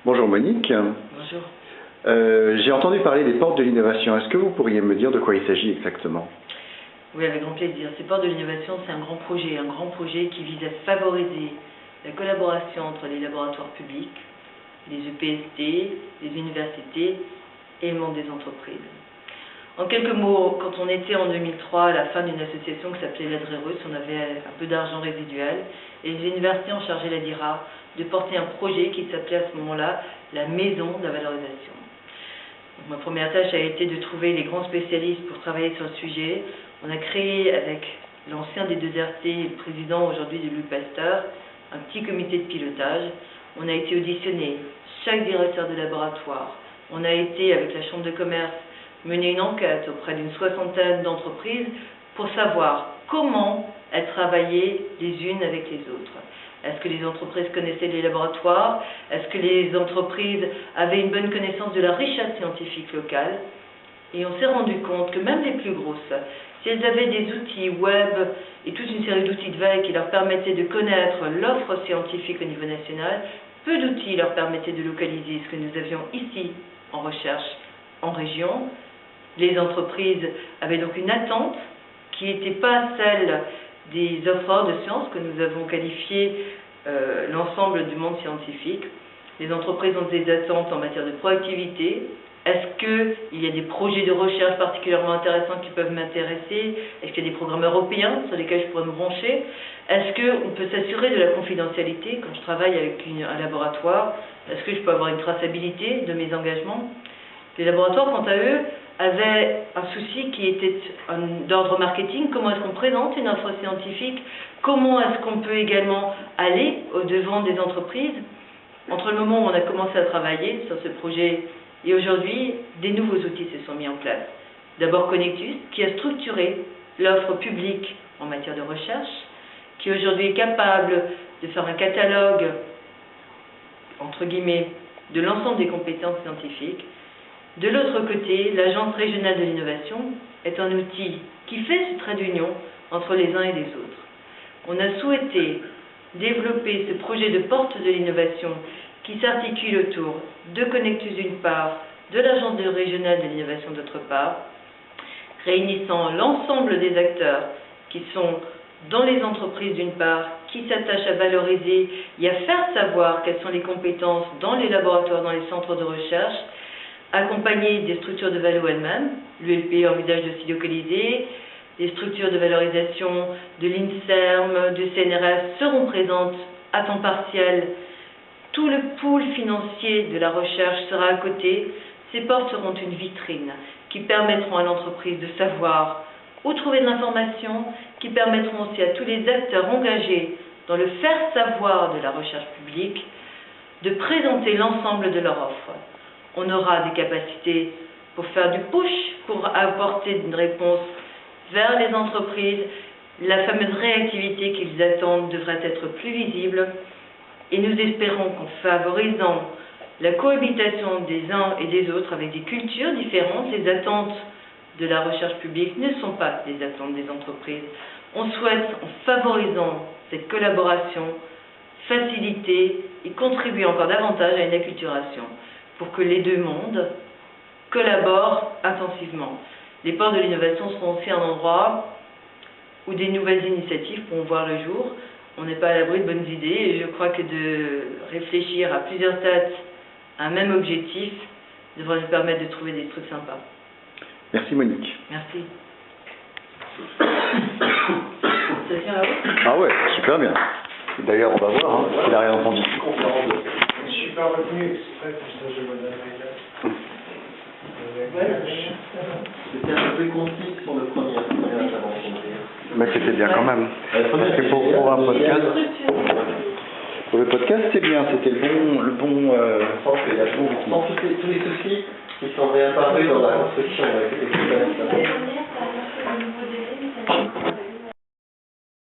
Bonjour Monique. Bonjour. J'ai entendu parler des portes de l'innovation. Est-ce que vous pourriez me dire de quoi il s'agit exactement? Oui, avec grand plaisir. Ces portes de l'innovation, c'est un grand projet qui vise à favoriser la collaboration entre les laboratoires publics, les EPST, les universités et le monde des entreprises. En quelques mots, quand on était en 2003 à la fin d'une association qui s'appelait l'Adrerus, on avait un peu d'argent résiduel et les universités ont chargé la DIRA de porter un projet qui s'appelait à ce moment-là la Maison de la Valorisation. Donc, ma première tâche a été de trouver les grands spécialistes pour travailler sur le sujet. On a créé avec l'ancien des 2RT et le président aujourd'hui de Louis Pasteur un petit comité de pilotage. On a été auditionné chaque directeur de laboratoire. On a été avec la Chambre de commerce mener une enquête auprès d'une soixantaine d'entreprises pour savoir comment elles travaillaient les unes avec les autres. Est-ce que les entreprises connaissaient les laboratoires? Est-ce que les entreprises avaient une bonne connaissance de la richesse scientifique locale? Et on s'est rendu compte que même les plus grosses, si elles avaient des outils web et toute une série d'outils de veille qui leur permettaient de connaître l'offre scientifique au niveau national, peu d'outils leur permettaient de localiser ce que nous avions ici en recherche en région. Les entreprises avaient donc une attente qui n'était pas celle des offreurs de sciences que nous avons qualifiées l'ensemble du monde scientifique. Les entreprises ont des attentes en matière de proactivité. Est-ce qu'il y a des projets de recherche particulièrement intéressants qui peuvent m'intéresser? Est-ce qu'il y a des programmes européens sur lesquels je pourrais me brancher? Est-ce qu'on peut s'assurer de la confidentialité quand je travaille avec un laboratoire? Est-ce que je peux avoir une traçabilité de mes engagements? Les laboratoires, quant à eux, avaient un souci qui était d'ordre marketing. Comment est-ce qu'on présente une offre scientifique? Comment est-ce qu'on peut également aller au-devant des entreprises? Entre le moment où on a commencé à travailler sur ce projet et aujourd'hui, des nouveaux outils se sont mis en place. D'abord Connectus, qui a structuré l'offre publique en matière de recherche, qui aujourd'hui est capable de faire un catalogue, entre guillemets, de l'ensemble des compétences scientifiques. De l'autre côté, l'Agence régionale de l'innovation est un outil qui fait ce trait d'union entre les uns et les autres. On a souhaité développer ce projet de porte de l'innovation qui s'articule autour de Connectus d'une part, de l'Agence régionale de l'innovation d'autre part, réunissant l'ensemble des acteurs qui sont dans les entreprises d'une part, qui s'attachent à valoriser et à faire savoir quelles sont les compétences dans les laboratoires, dans les centres de recherche, accompagné des structures de valo elles-mêmes. L'ULP envisage de s'y localiser, les structures de valorisation de l'INSERM, du CNRS seront présentes à temps partiel. Tout le pool financier de la recherche sera à côté. Ces portes seront une vitrine qui permettront à l'entreprise de savoir où trouver de l'information, qui permettront aussi à tous les acteurs engagés dans le faire savoir de la recherche publique de présenter l'ensemble de leur offre. On aura des capacités pour faire du push, pour apporter une réponse vers les entreprises. La fameuse réactivité qu'ils attendent devrait être plus visible. Et nous espérons qu'en favorisant la cohabitation des uns et des autres avec des cultures différentes, les attentes de la recherche publique ne sont pas les attentes des entreprises. On souhaite, en favorisant cette collaboration, faciliter et contribuer encore davantage à une acculturation pour que les deux mondes collaborent intensivement. Les portes de l'innovation seront aussi un endroit où des nouvelles initiatives pourront voir le jour. On n'est pas à l'abri de bonnes idées et je crois que de réfléchir à plusieurs têtes à un même objectif devrait nous permettre de trouver des trucs sympas. Merci Monique. Merci. Ça tient là-haut? Ah ouais, super bien. D'ailleurs, on va voir, hein, s'il n'a rien entendu. Je suis pas revenu exprès pour ça, je me donnerai C'était un peu plus concis pour le premier intervention. Mais c'était bien quand même. Parce que pour un podcast, pour le podcast, c'est bien. C'était le bon Sans tous les soucis qui sont réapparus dans la construction.